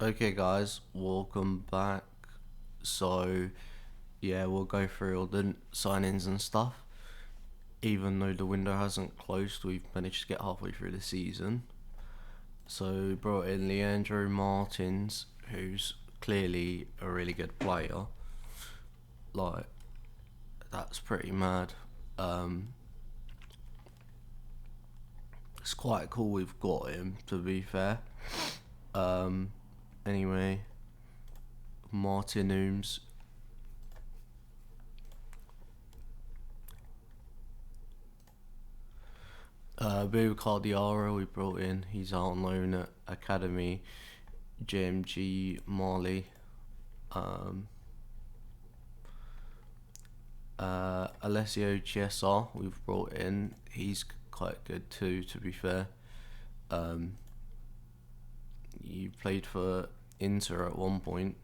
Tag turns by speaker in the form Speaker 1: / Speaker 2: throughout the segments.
Speaker 1: Okay, guys, welcome back. So, yeah, we'll go through all the signings and stuff. Even though the window hasn't closed, we've managed to get halfway through the season. So, we brought in Leandro Martins, who's clearly a really good player. Like, that's pretty mad. Um, it's quite cool we've got him, to be fair. Um, anyway, Martin Ooms. Boo Cardiara we brought in. He's out on loan at Academy JMG Mali. Um, Alessio Chiesa we've brought in. He's quite good too, to be fair. Um, he played for Inter at one point.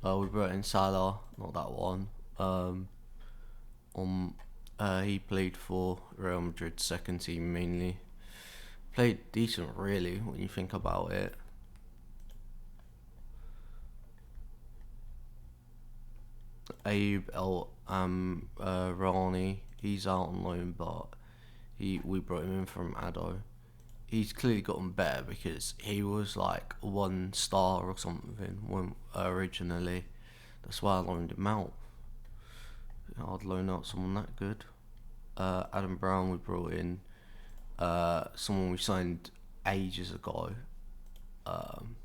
Speaker 1: We brought in Salah, not that one. On he played for Real Madrid's second team mainly. Played decent, really, when you think about it. Abe El Rani, he's out on loan, but we brought him in from Ado. He's clearly gotten better because he was like 1 star or something when originally. That's why I loaned him out. I'd loan out someone that good. Adam Brown we brought in. Someone we signed ages ago. Um,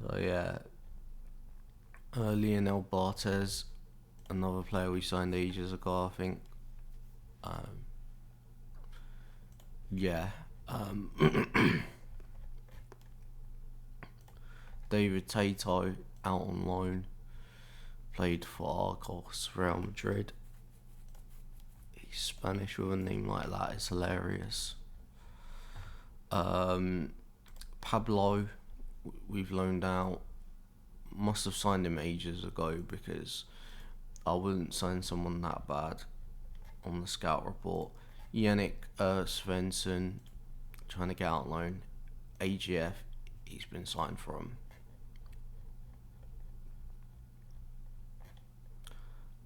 Speaker 1: so yeah, Lionel Bartes, another player we signed ages ago, I think. Um, yeah. David Tato out on loan, played for Arcos, Real Madrid. He's Spanish with a name like that. It's hilarious. Um, Pablo, we've loaned out. Must have signed him ages ago because I wouldn't sign someone that bad on the scout report. Yannick Svensson, trying to get out on loan. AGF, he's been signed from.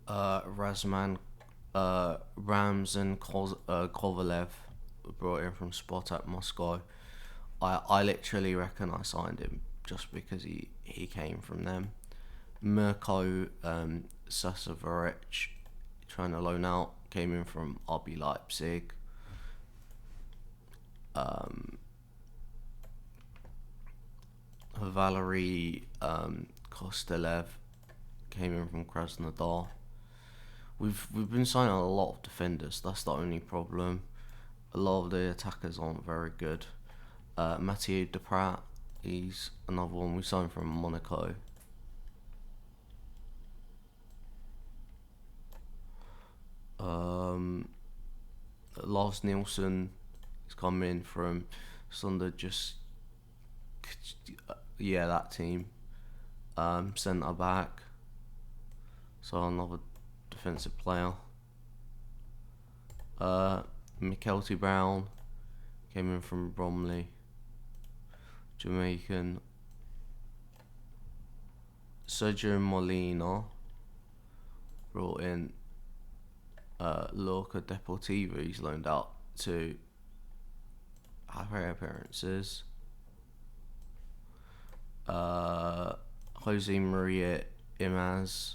Speaker 1: Razman Ramzan Kovalev brought in from Spartak Moscow. I literally reckon I signed him just because he came from them. Mirko Sasavarec, trying to loan out, came in from RB Leipzig. Um, Valery Kostelev came in from Krasnodar. We've been signing a lot of defenders. That's the only problem. A lot of the attackers aren't very good. Mathieu Deprat, he's another one we signed from Monaco. Um, Lars Nielsen, he's come in from Sunder. Just yeah, that team. Centre back, so another defensive player. Mikelty Brown came in from Bromley, Jamaican. Sergio Molina brought in. Lorca Deportivo, he's loaned out to have rare appearances. Jose Maria Imaz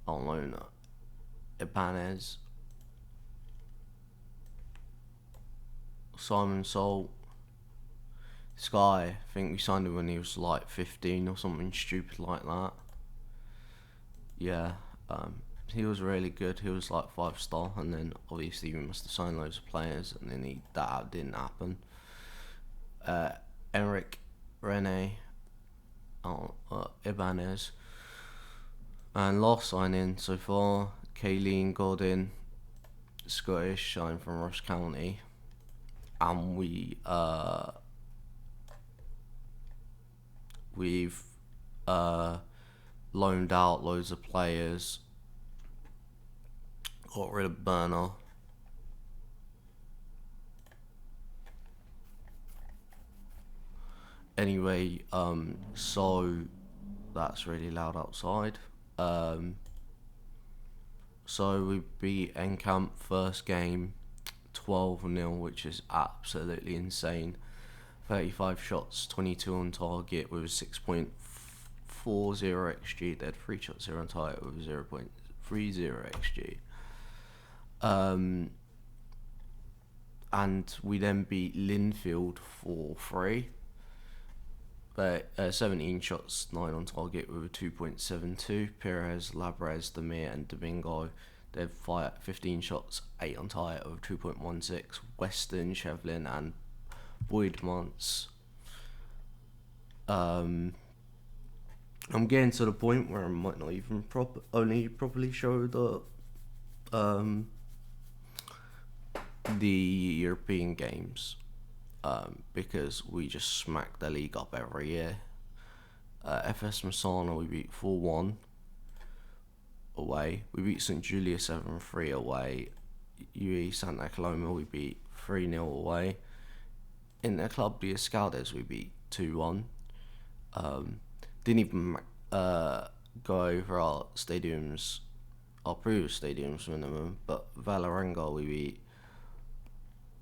Speaker 1: on loan at Ibanez. Simon Salt. This guy, I think we signed him when he was like 15 or something stupid like that. Yeah, he was really good. He was like 5 star, and then obviously we must have signed loads of players, and then that didn't happen. Eric Rene, Ibanez, and last signing so far, Kayleen Godin, Scottish, signed from Ross County, and we've loaned out loads of players. Got rid of Burner. Anyway, so that's really loud outside. Um, so we beat Encamp first game 12-0, which is absolutely insane. 35 shots, 22 on target with a 6.40 xg. They had 3 shots here on target with a 0.30 xg. And we then beat Linfield 4-3. But 17 shots, 9 on target with a 2.72. Perez, Labrez, Demir, and Domingo. They've 15 shots, 8 on target with 2.16. Weston, Shevlin, and Boydmans. I'm getting to the point where I might not even properly show the European games, because we just smack the league up every year. FS Masana we beat 4-1 away. We beat St Julia 7-3 away. UE Santa Coloma we beat 3-0 away. In the Club de Escaldes we beat 2-1. Didn't even go over our stadiums, our previous stadiums minimum, but Valeranga we beat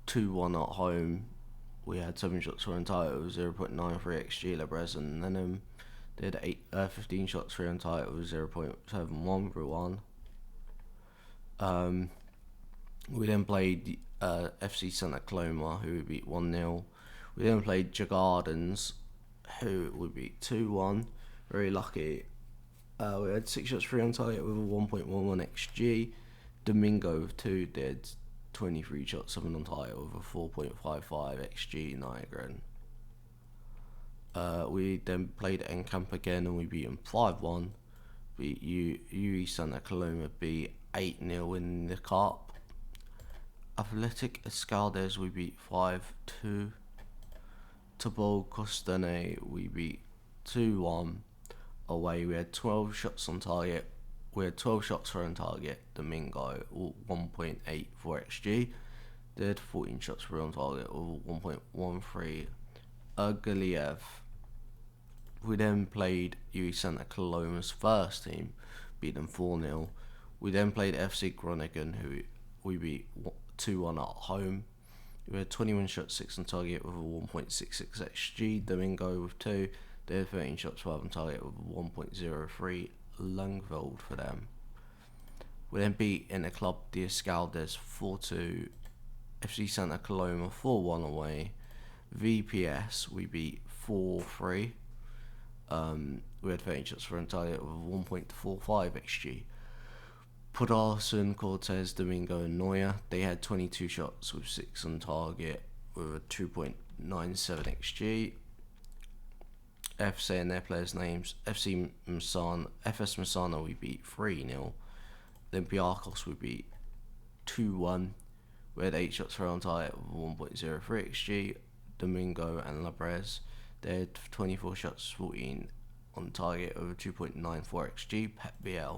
Speaker 1: 2-1 at home. We had 7 shots for entire with 0.93 xg. Lebrez and Nenham did 15 shots for entire with 0.71 Ruan. We then played FC Santa Coloma, who we beat 1-0. We then played Jagardens, who we beat 2-1. Very lucky. We had 6 shots for entire with a 1.11 xg. Domingo with 2 did 23 shots, 7 on target with a 4.55 xg Nigran. We then played Encamp again and we beat them 5-1. Beat UE Santa Coloma beat 8-0 in the Cup. Athletic Escaldes we beat 5-2. Tabol Costane we beat 2-1 away. We had 12 shots on target. We had 12 shots for on target. Domingo 1.84 xg. They had 14 shots for on target with 1.13. Galiev. We then played UE Santa Coloma's first team, beat them 4-0. We then played FC Groningen, who we beat 2-1 at home. We had 21 shots, 6 on target with a 1.66 xg. Domingo with 2. They had 13 shots, 12 on target with a 1.03 Lungveld for them. We then beat in the Club de Escaldes 4-2. FC Santa Coloma 4-1 away. VPS we beat 4-3. We had 13 shots for an target with 1.45 xg. Pudarson, Cortez, Domingo, and Neuer. They had 22 shots with 6 on target with a 2.97 xg. Saying their players' names. FS Masana we beat 3-0. Olympiacos we beat 2-1. We had 8 shots for on target with 1.03 xg. Domingo and Labrez. They had 24 shots, 14 on target over 2.94 xg. Pep BL.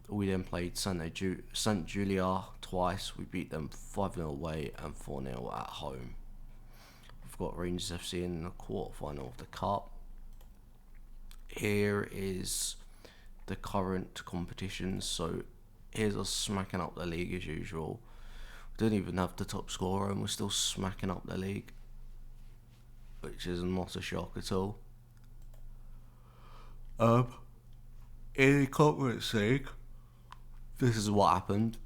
Speaker 1: We then played St Julia twice. We beat them 5-0 away and 4-0 at home. We've got Rangers FC in the quarterfinal of the Cup. Here is the current competition. So here's us smacking up the league as usual. We don't even have the top scorer and we're still smacking up the league, which is not a shock at all. In the Conference League, this is what happened.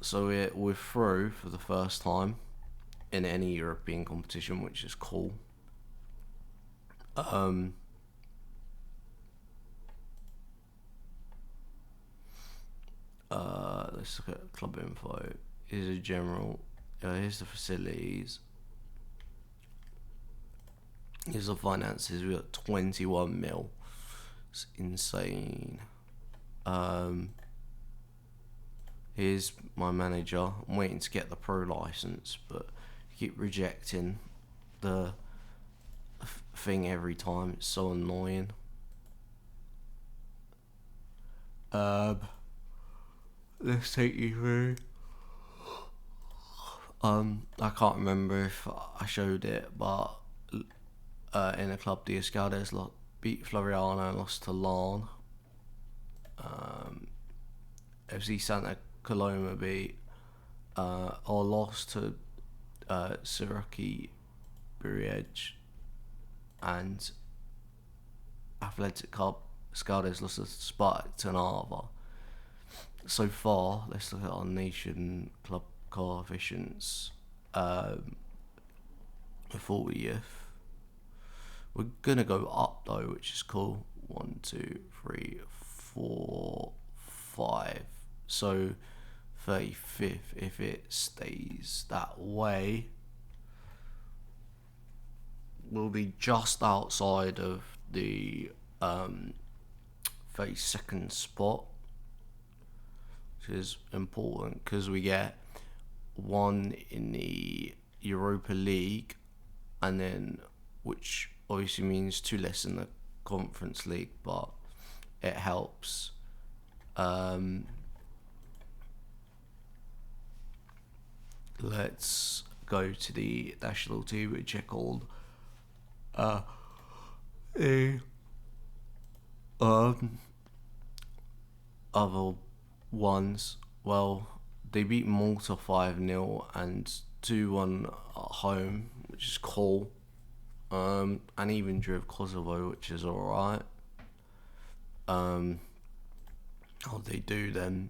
Speaker 1: So we're through for the first time in any European competition, which is cool. Let's look at club info. Here's a general. Here's the facilities. Here's the finances. We got 21 mil. It's insane. Here's my manager. I'm waiting to get the pro license, but I keep rejecting the thing every time. It's so annoying. Let's take you through I can't remember if I showed it, but in a club, the Escaldes beat Floriana and lost to Larne. FC Santa Coloma beat or lost to Siraki Buriej, and Athletic Club Escaldes lost to Spartak Narva. So far, let's look at our nation club coefficients. The 40th. We're gonna go up though, which is cool. 1, 2, 3, 4, 5. So 35th, if it stays that way, will be just outside of the 32nd spot, which is important because we get one in the Europa League, and then which obviously means 2 less in the Conference League, but it helps. Let's go to the national team, which are called the other ones. Well, they beat Malta 5-0 and 2-1 at home, which is cool. And even drew Kosovo, which is alright. They do then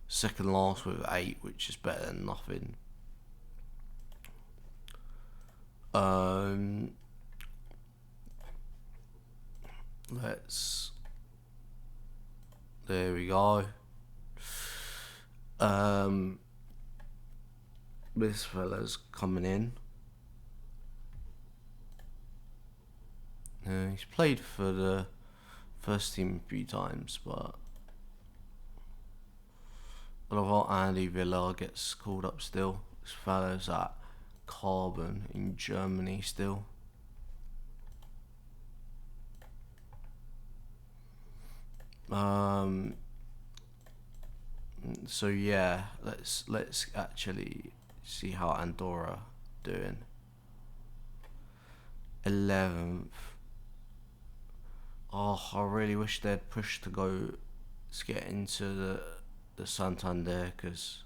Speaker 1: second last with 8, which is better than nothing. There we go. This fella's coming in. He's played for the first team a few times, but a lot of Andy Villa gets called up still. This fella's at Carbon in Germany still. So yeah, let's actually see how Andorra doing. 11th. Oh, I really wish they'd push to get into the Santander, because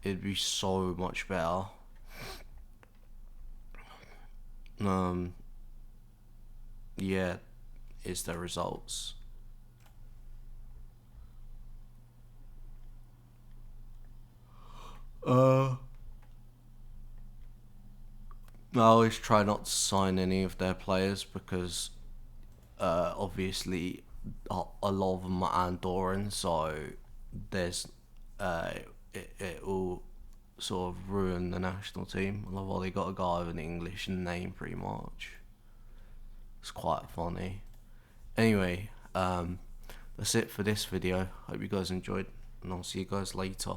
Speaker 1: it'd be so much better. Yeah, it's the results. I always try not to sign any of their players because obviously a lot of them are Andorran, so there's it will sort of ruin the national team. Well, they got a guy with an English name pretty much. It's quite funny. Anyway, that's it for this video. Hope you guys enjoyed, and I'll see you guys later.